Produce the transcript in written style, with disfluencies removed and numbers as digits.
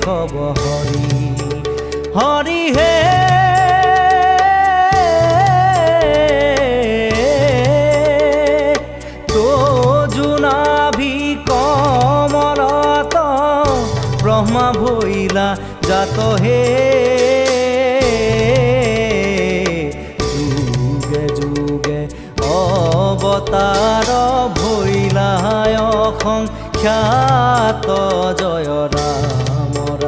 কব হৰি হৰি হে তো জোনাভি কমলত ব্ৰহ্মা ভৈলা জাত হে যুগে যুগে অৱতাৰ ভৈলা অসংখ্যাত জয় ৰাম